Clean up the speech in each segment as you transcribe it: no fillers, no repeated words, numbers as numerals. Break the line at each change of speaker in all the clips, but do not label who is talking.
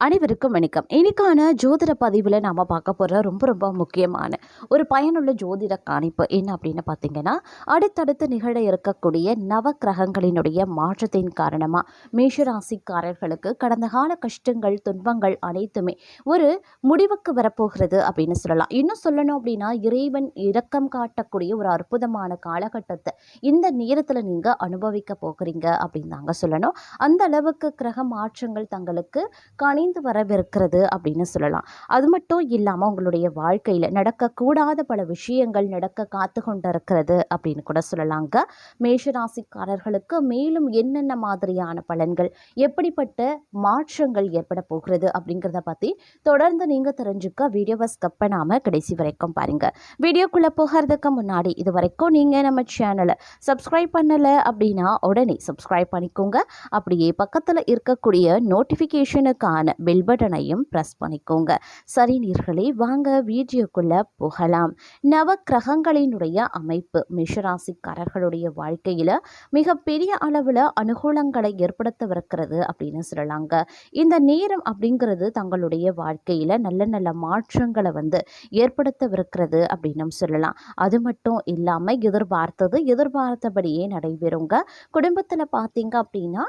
அனைவருக்கும் வணக்கம். இன்னைக்கான ஜோதிட பதிவில் நாம் பார்க்க போகிற ரொம்ப ரொம்ப முக்கியமான ஒரு பயனுள்ள ஜோதிட கணிப்பு என்ன அப்படின்னு பார்த்தீங்கன்னா, அடுத்தடுத்து நிகழ இருக்கக்கூடிய நவ கிரகங்களினுடைய மாற்றத்தின் காரணமாக மேஷராசிக்காரர்களுக்கு கடந்த கால கஷ்டங்கள் துன்பங்கள் அனைத்துமே ஒரு முடிவுக்கு வரப்போகிறது அப்படின்னு சொல்லலாம். இன்னும் சொல்லணும் அப்படின்னா, இறைவன் இரக்கம் காட்டக்கூடிய ஒரு அற்புதமான காலகட்டத்தை இந்த நேரத்தில் நீங்கள் அனுபவிக்க போகிறீங்க அப்படின்னு தாங்க சொல்லணும். அந்த அளவுக்கு கிரக மாற்றங்கள் தங்களுக்கு கணிந்து வரவிருக்கிறது அப்படின்னு சொல்லலாம். அது மட்டும் இல்லாமல் உங்களுடைய வாழ்க்கையில் நடக்கக்கூடாத பல விஷயங்கள் நடக்க காத்து கொண்டிருக்கிறது அப்படின்னு கூட சொல்லலாங்க. மேஷராசிக்காரர்களுக்கு மேலும் என்னென்ன மாதிரியான பலன்கள், எப்படிப்பட்ட மாற்றங்கள் ஏற்பட போகிறது அப்படிங்கிறத பற்றி தொடர்ந்து நீங்கள் தெரிஞ்சுக்க வீடியோவை ஸ்கிப் பண்ணாமல் கடைசி வரைக்கும் பாருங்கள். வீடியோக்குள்ளே போகிறதுக்கு முன்னாடி இது வரைக்கும் நீங்கள் நம்ம சேனலை சப்ஸ்கிரைப் பண்ணலை அப்படின்னா உடனே சப்ஸ்கிரைப் பண்ணிக்கோங்க. அப்படியே பக்கத்தில் இருக்கக்கூடிய நோட்டிஃபிகேஷனுக்கான பெல் பட்டனையும் ப்ரெஸ் பண்ணிக்கோங்க. சரி நேயர்களே, வாங்க வீடியோக்குள்ள போகலாம். நவ கிரகங்களினுடைய அமைப்பு மேஷராசிக்காரர்களுடைய வாழ்க்கையில் மிகப்பெரிய அளவில் அனுகூலங்களை ஏற்படுத்தவிருக்கிறது அப்படின்னு சொல்லலாங்க. இந்த நேரம் அப்படிங்கிறது தங்களுடைய வாழ்க்கையில் நல்ல நல்ல மாற்றங்களை ஏற்படுத்தவிருக்கிறது அப்படின்னு சொல்லலாம். அது மட்டும் இல்லாமல் எதிர்பார்த்தபடியே நடைபெறுங்க. குடும்பத்தில் பார்த்தீங்க அப்படின்னா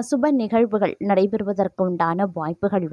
சுப நிகழ்வுகள் நடைபெறுவதற்கு உண்டான வாய்ப்புகள்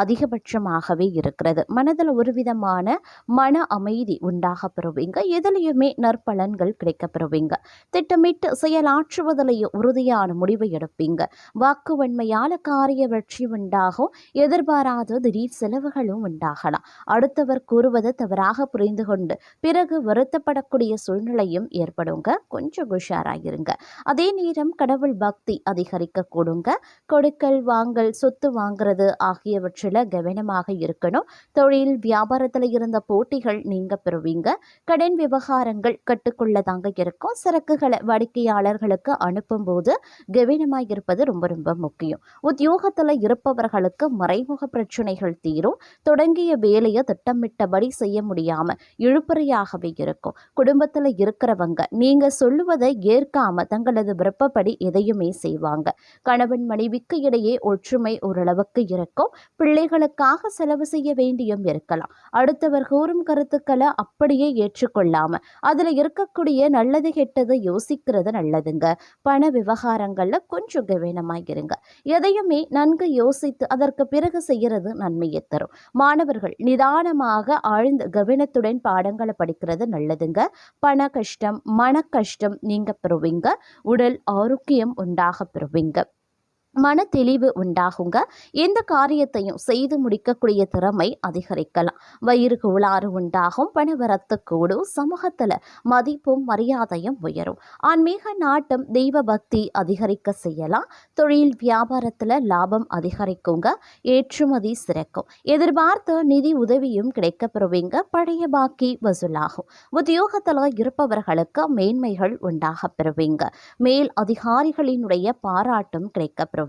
அதிகபட்சமாகவே இருக்கிறது. மனதில் ஒரு விதமான மன அமைதி உண்டாக பெறுவீங்க. எதிலையுமே நற்பலன்கள் கிடைக்க பெறுவீங்க. திட்டமிட்டு செயலாற்றுவதிலேயும் உறுதியான முடிவை எடுப்பீங்க. வாக்கு வன்மையால காரிய வெற்றி உண்டாகும். எதிர்பாராத திடீர் செலவுகளும் உண்டாகலாம். அடுத்தவர் கூறுவதை தவறாக புரிந்து கொண்டு பிறகு வருத்தப்படக்கூடிய சூழ்நிலையும் ஏற்படுங்க. கொஞ்சம் உஷாராயிருங்க. அதே நேரம் கடவுள் பக்தி அதிகரிக்க கொடுங்க. கொடுக்கல் வாங்கல், சொத்து வாங்குறது ஆகியவற்றில் கவனமாக இருக்கணும். தொழில் வியாபாரத்தில் இருந்த போட்டிகள் நீங்க பெறுவீங்க. கடன் விவகாரங்கள் கட்டுக்குள்ளதாங்க இருக்கும். சரக்குகளை வாடிக்கையாளர்களுக்கு அனுப்பும் போது கவனமாக இருப்பது ரொம்ப ரொம்ப முக்கியம். உத்தியோகத்தில் இருப்பவர்களுக்கு மறைமுக பிரச்சனைகள் தீரும். தொடங்கிய வேலையை திட்டமிட்டபடி செய்ய முடியாம இழுபறியாகவே இருக்கும். குடும்பத்தில் இருக்கிறவங்க நீங்க சொல்லுவதை ஏற்காம தங்களது விருப்பப்படி எதையுமே செய்வாங்க. கணவன் மனைவிக்கு இடையே ஒற்றுமை ஓரளவுக்கு இருக்கும். பிள்ளைகளுக்காக செலவு செய்ய வேண்டியும் இருக்கலாம். அடுத்தவர் கூறும் கருத்துக்களை அப்படியே ஏற்றுக்கொள்ளாம அதுல இருக்கக்கூடிய நல்லது கெட்டது யோசிக்கிறது நல்லதுங்க. பண விவகாரங்கள்ல கொஞ்சம் கவனமாயிருங்க. எதையுமே நன்கு யோசித்து அதற்கு பிறகு செய்யறது நன்மையை தரும். மாணவர்கள் நிதானமாக ஆழ்ந்த கவனத்துடன் பாடங்களை படிக்கிறது நல்லதுங்க. பண கஷ்டம், மன கஷ்டம் நீங்க பெறுவீங்க. உடல் ஆரோக்கியம் உண்டாக பெறுவீங்க. மன தெளிவு உண்டாகுங்க. எந்த காரியத்தையும் செய்து முடிக்கக்கூடிய திறமை அதிகரிக்கலாம். வயிறு கோளாறு உண்டாகும். பணவரத்து கூடும். சமூகத்தில் மதிப்பும் மரியாதையும் உயரும். ஆன்மீக நாட்டம், தெய்வ பக்தி அதிகரிக்க செய்யலாம். தொழில் வியாபாரத்தில் லாபம் அதிகரிக்குங்க. ஏற்றுமதி சிறக்கும். எதிர்பார்த்த நிதி உதவியும் கிடைக்க பெறுவீங்க. பழைய பாக்கி வசூலாகும். உத்தியோகத்தில் இருப்பவர்களுக்கு மேன்மைகள் உண்டாக பெறுவீங்க. மேல் அதிகாரிகளினுடைய பாராட்டும் கிடைக்க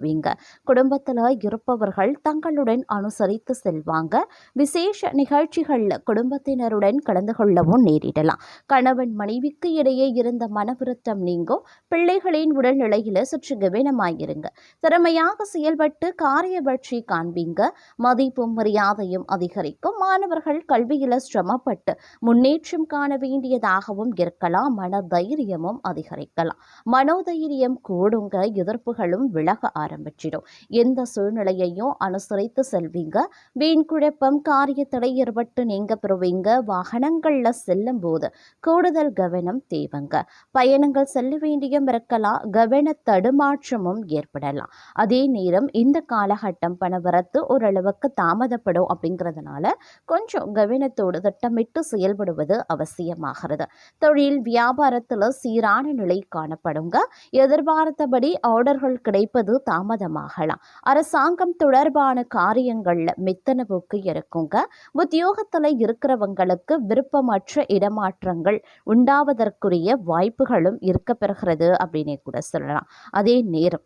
குடும்பத்தில் இருப்பவர்கள் தங்களுடன் அனுசரித்து செல்வாங்க. விசேஷ நிகழ்ச்சிகள்ல குடும்பத்தினருடன் கலந்து கொள்ளவும் நேரிடலாம். கணவன் மனைவிக்கு இடையே இருந்த மனவிருத்தம் நீங்கும். பிள்ளைகளின் உடல்நிலையில சற்று கவனமாயிருங்க. திறமையாக செயல்பட்டு காரிய வெற்றி காண்பீங்க. மதிப்பும் மரியாதையும் அதிகரிக்கும். மாணவர்கள் கல்வியில சிரமப்பட்டு முன்னேற்றம் காண வேண்டியதாகவும் இருக்கலாம். மன தைரியமும் அதிகரிக்கலாம். மனோதைரியம் கூடுங்க. எதிர்ப்புகளும் விலக ஆரம்பிச்சிடும். எந்த சூழ்நிலையையும் அனுசரித்து செல்வீங்க. வீண் குழப்பம், காரிய தடை ஏற்பட்டு நீங்க பெறுவீங்க. வாகனங்கள்ல செல்லும் போது கூடுதல் கவனம் தேவைங்க. பயணங்கள் செல்ல வேண்டியும் இருக்கலாம். கவன தடுமாற்றமும் ஏற்படலாம். அதே நேரம் இந்த காலகட்டம் பணவரத்து ஓரளவுக்கு தாமதப்படும். அப்படிங்கிறதுனால கொஞ்சம் கவனத்தோடு திட்டமிட்டு செயல்படுவது அவசியமாகிறது. தொழில் வியாபாரத்தில் சீரான நிலை காணப்படுங்க. எதிர்பார்த்தபடி ஆர்டர்கள் கிடைப்பது தாமதமாகலாம். அரசாங்கம் தொடர்பான காரியங்கள்ல மெத்தன போக்கு இருக்குங்க. உத்தியோகத்தில் இருக்கிறவங்களுக்கு விருப்பமற்ற இடமாற்றங்கள் உண்டாவதற்குரிய வாய்ப்புகளும் இருக்க பெறுகிறது அப்படின்னு கூட சொல்லலாம். அதே நேரம்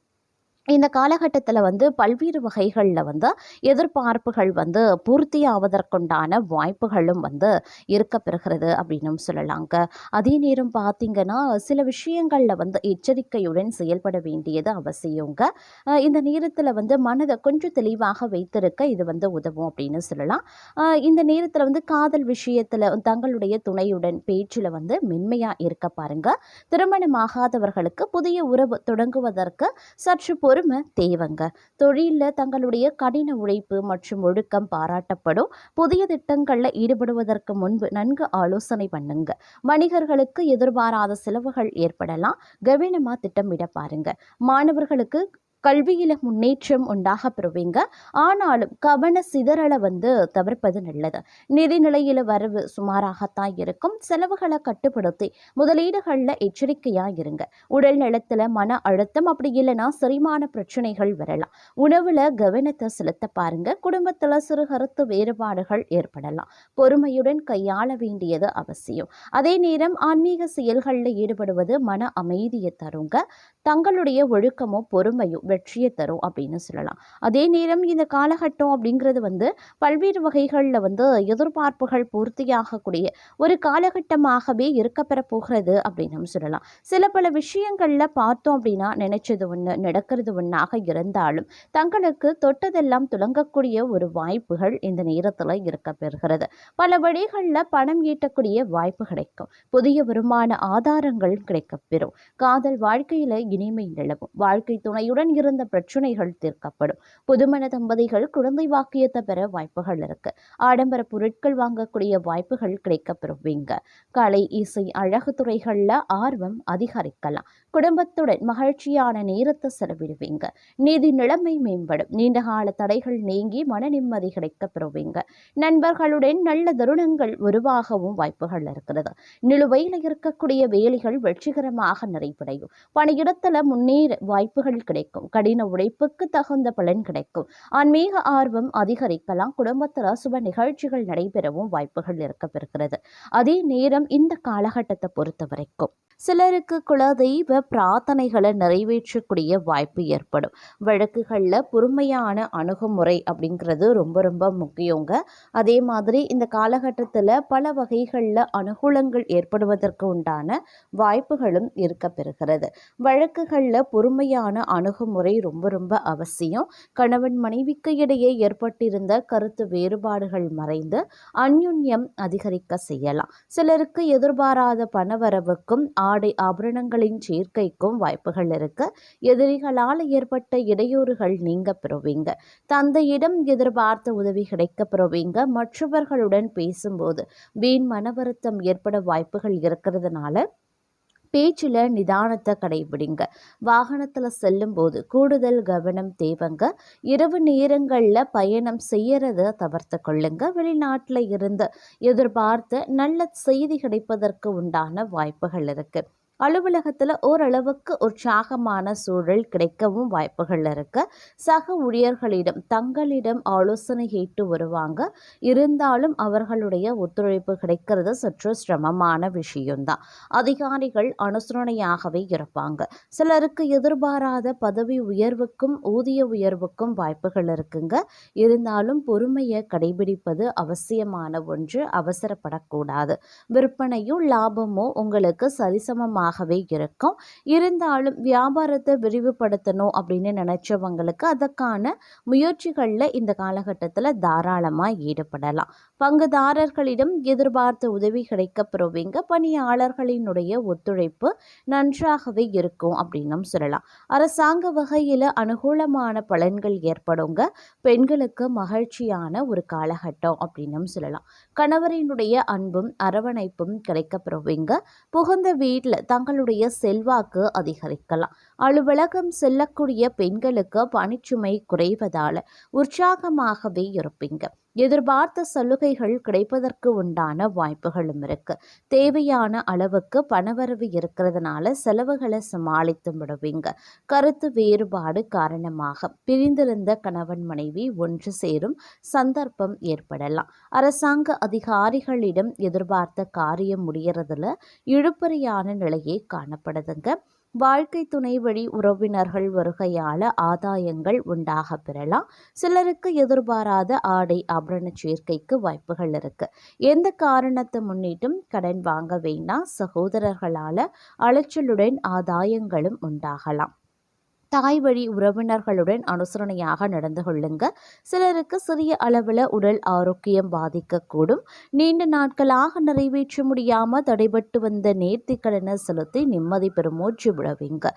இந்த காலகட்டத்தில் பல்வேறு வகைகளில் எதிர்பார்ப்புகள் பூர்த்தி ஆவதற்குண்டான வாய்ப்புகளும் இருக்க பெறுகிறது அப்படின்னும் சொல்லலாங்க. அதே நேரம் பார்த்தீங்கன்னா சில விஷயங்களில் எச்சரிக்கையுடன் செயல்பட வேண்டியது அவசியங்க. இந்த நேரத்தில் மனதை கொஞ்சம் தெளிவாக வைத்திருக்க இது உதவும் அப்படின்னு சொல்லலாம். இந்த நேரத்தில் காதல் விஷயத்தில் தங்களுடைய துணையுடன் பேச்சில் மென்மையாக இருக்க பாருங்க. திருமணமாகாதவர்களுக்கு புதிய உறவு தொடங்குவதற்கு சற்று பொறுமை தேவைங்க. தொழிலில் தங்களுடைய கடின உழைப்பு மற்றும் ஒழுக்கம் பாராட்டப்படும். புதிய திட்டங்களில் ஈடுபடுவதற்கு முன்பு நன்கு ஆலோசனை பண்ணுங்க. வணிகர்களுக்கு எதிர்பாராத செலவுகள் ஏற்படலாம். கவனமா திட்டமிட பாருங்க. மாணவர்களுக்கு கல்வியில முன்னேற்றம் உண்டாக பெறுவீங்க. ஆனாலும் கவன சிதறலை தவிர்ப்பது நல்லது. நிதிநிலையில வரவு சுமாராகத்தான் இருக்கும். செலவுகளை கட்டுப்படுத்தி முதலீடுகளில் எச்சரிக்கையா இருங்க. உடல் நலத்துல மன அழுத்தம் அப்படி இல்லைன்னா செரிமான பிரச்சனைகள் வரலாம். உணவுல கவனத்தை செலுத்த பாருங்க. குடும்பத்துல சிறு கருத்து வேறுபாடுகள் ஏற்படலாம். பொறுமையுடன் கையாள வேண்டியது அவசியம். அதே நேரம் ஆன்மீக செயல்களில் ஈடுபடுவது மன அமைதியை தருங்க. தங்களுடைய ஒழுக்கமும் பொறுமையும் வெற்றியை தரும் அப்படின்னு சொல்லலாம். அதே நேரம் இந்த காலகட்டம் அப்படிங்கிறது பல்வேறு வகைகளில் எதிர்பார்ப்புகள் பூர்த்தியாகக்கூடிய ஒரு காலகட்டமாகவே இருக்கப்பெற போகிறது அப்படின்னு சொல்லலாம். சில பல விஷயங்களில் பார்த்தோம் அப்படின்னா நினைச்சது ஒன்று நடக்கிறது ஒன்றாக இருந்தாலும் தங்களுக்கு தொட்டதெல்லாம் துலங்கக்கூடிய ஒரு வாய்ப்புகள் இந்த நேரத்தில் இருக்க பெறுகிறது. பல வழிகளில் பணம் ஈட்டக்கூடிய வாய்ப்பு கிடைக்கும். புதிய வருமான ஆதாரங்கள் கிடைக்கப்பெறும். காதல் வாழ்க்கையில் இனிமை நிலவும். வாழ்க்கை துணையுடன் இருந்த பிரச்சனைகள் தீர்க்கப்படும். புதுமண தம்பதிகள் குழந்தை வாக்கியத்தை பெற வாய்ப்புகள் இருக்கு. ஆடம்பர பொருட்கள் வாங்கக்கூடிய வாய்ப்புகள் கிடைக்கப்பெறுவீங்க. கலை, இசை, அழகு துறைகள்ல ஆர்வம் அதிகரிக்கலாம். குடும்பத்துடன் மகிழ்ச்சியான நேரத்தை செலவிடுவீங்க. நிதி நிலைமை மேம்படும். நீண்டகால தடைகள் நீங்கி மன நிம்மதி கிடைக்கப்பெறுவீங்க. நண்பர்களுடன் நல்ல தருணங்கள் உருவாகவும் வாய்ப்புகள் இருக்கிறது. நிலுவையில் இருக்கக்கூடிய வேலைகள் வெற்றிகரமாக நிறைவடையும். பணியிடத்துல முன்னேற வாய்ப்புகள் கிடைக்கும். கடின உழைப்புக்கு தகுந்த பலன் கிடைக்கும். ஆன்மீக ஆர்வம் அதிகரிக்கலாம். குடும்பத்தில் சுப நிகழ்ச்சிகள் நடைபெறவும் வாய்ப்புகள் இருக்கப்பெறுகிறது. அதே நேரம் இந்த காலகட்டத்தை பொறுத்த வரைக்கும் சிலருக்கு குலதெய்வ பிரார்த்தனைகளை நிறைவேற்றக்கூடிய வாய்ப்பு ஏற்படும். வழக்குகளில் பொறுமையான அணுகுமுறை அப்படிங்கிறது ரொம்ப ரொம்ப முக்கியங்க. அதே மாதிரி இந்த காலகட்டத்தில் பல வகைகளில் அனுகூலங்கள் ஏற்படுவதற்கு உண்டான வாய்ப்புகளும் இருக்க பெறுகிறது. வழக்குகளில் பொறுமையான அணுகுமுறை ரொம்ப ரொம்ப அவசியம். கணவன் மனைவிக்கு இடையே ஏற்பட்டிருந்த கருத்து வேறுபாடுகள் மறைந்து அந்யுன்யம் அதிகரிக்க செய்யலாம். சிலருக்கு எதிர்பாராத பணவரவுக்கும் ஆடை ஆபரணங்களின் சேர்க்கைக்கும் வாய்ப்புகள் இருக்கு. எதிரிகளால் ஏற்பட்ட இடையூறுகள் நீங்க பெறுவீங்க. தந்தையிடம் எதிர்பார்த்த உதவி கிடைக்க பெறுவீங்க. மற்றவர்களுடன் பேசும்போது வீண் மன வருத்தம் ஏற்பட வாய்ப்புகள் இருக்கிறதுனால பேச்சில் நிதானத்தை கடைபிடிங்க. வாகனத்தில் செல்லும் போது கூடுதல் கவனம் தேவைங்க. இரவு நேரங்களில் பயணம் செய்யறத தவிர்த்து கொள்ளுங்க. வெளிநாட்டில் இருந்து எதிர்பார்த்த நல்ல செய்தி கிடைப்பதற்கு உண்டான வாய்ப்புகள் இருக்கு. அலுவலகத்தில் ஓரளவுக்கு உற்சாகமான சூழல் கிடைக்கவும் வாய்ப்புகள் இருக்கு. சக ஊழியர்களிடம் தங்களிடம் ஆலோசனை கேட்டு வருவாங்க. இருந்தாலும் அவர்களுடைய ஒத்துழைப்பு கிடைக்கிறது சற்று சிரமமான விஷயம்தான். அதிகாரிகள் அனுசரணையாகவே இருப்பாங்க. சிலருக்கு எதிர்பாராத பதவி உயர்வுக்கும் ஊதிய உயர்வுக்கும் வாய்ப்புகள் இருக்குங்க. இருந்தாலும் பொறுமையை கடைபிடிப்பது அவசியமான ஒன்று. அவசரப்படக்கூடாது. விற்பனையும் லாபமும் உங்களுக்கு சரிசமமாக இருக்கும். இருந்தாலும் வியாபாரத்தை விரிவுபடுத்தணும் அப்படின்னு நினைச்சவங்களுக்கு அதற்கான முயற்சிகள்ல இந்த காலகட்டத்தில் தாராளமாக ஈடுபடலாம். பங்குதாரர்களிடம் எதிர்பார்த்த உதவி கிடைக்க பெறுவீங்க. பணியாளர்களினுடைய ஒத்துழைப்பு நன்றாகவே இருக்கும் அப்படின்னும் சொல்லலாம். அரசாங்க வகையில் அனுகூலமான பலன்கள் ஏற்படுங்க. பெண்களுக்கு மகிழ்ச்சியான ஒரு காலகட்டம் அப்படின்னும் சொல்லலாம். கணவரினுடைய அன்பும் அரவணைப்பும் கிடைக்க பெறுவீங்க. புகுந்த வீட்டில் தங்களுடைய செல்வாக்கு அதிகரிக்கலாம். அலுவலகம் செல்லக்கூடிய பெண்களுக்கு பணிச்சுமை குறைவதால உற்சாகமாகவே இருப்பீங்க. எதிர்பார்த்த சலுகைகள் கிடைப்பதற்கு உண்டான வாய்ப்புகளும் இருக்கு. தேவையான அளவுக்கு பணவரவு இருக்கிறதுனால செலவுகளை சமாளித்து விடுவீங்க. கருத்து வேறுபாடு காரணமாக பிரிந்திருந்த கணவன் மனைவி ஒன்று சேரும் சந்தர்ப்பம் ஏற்படலாம். அரசாங்க அதிகாரிகளிடம் எதிர்பார்த்த காரியம் முடியறதுல இழுபறியான நிலையே காணப்படுதுங்க. வாழ்க்கை துணை வழி உறவினர்கள் வருகையால ஆதாயங்கள் உண்டாக பெறலாம். சிலருக்கு எதிர்பாராத ஆடை ஆபரண சேர்க்கைக்கு வாய்ப்புகள் இருக்கு. எந்த காரணத்தை முன்னிட்டும் கடன் வாங்க வேண்டாம். சகோதரர்களால அலைச்சலுடன் ஆதாயங்களும் உண்டாகலாம். தாய் வழி உறவினர்களுடன் அனுசரணையாக நடந்து கொள்ளுங்க. சிலருக்கு சிறிய அளவில் உடல் ஆரோக்கியம் பாதிக்கக்கூடும். நீண்ட நாட்களாக நிறைவேற்ற முடியாம தடைபட்டு வந்த நேர்த்திக்கடனை செலுத்தி நிம்மதி பெருமூச்சு விடுவீங்க.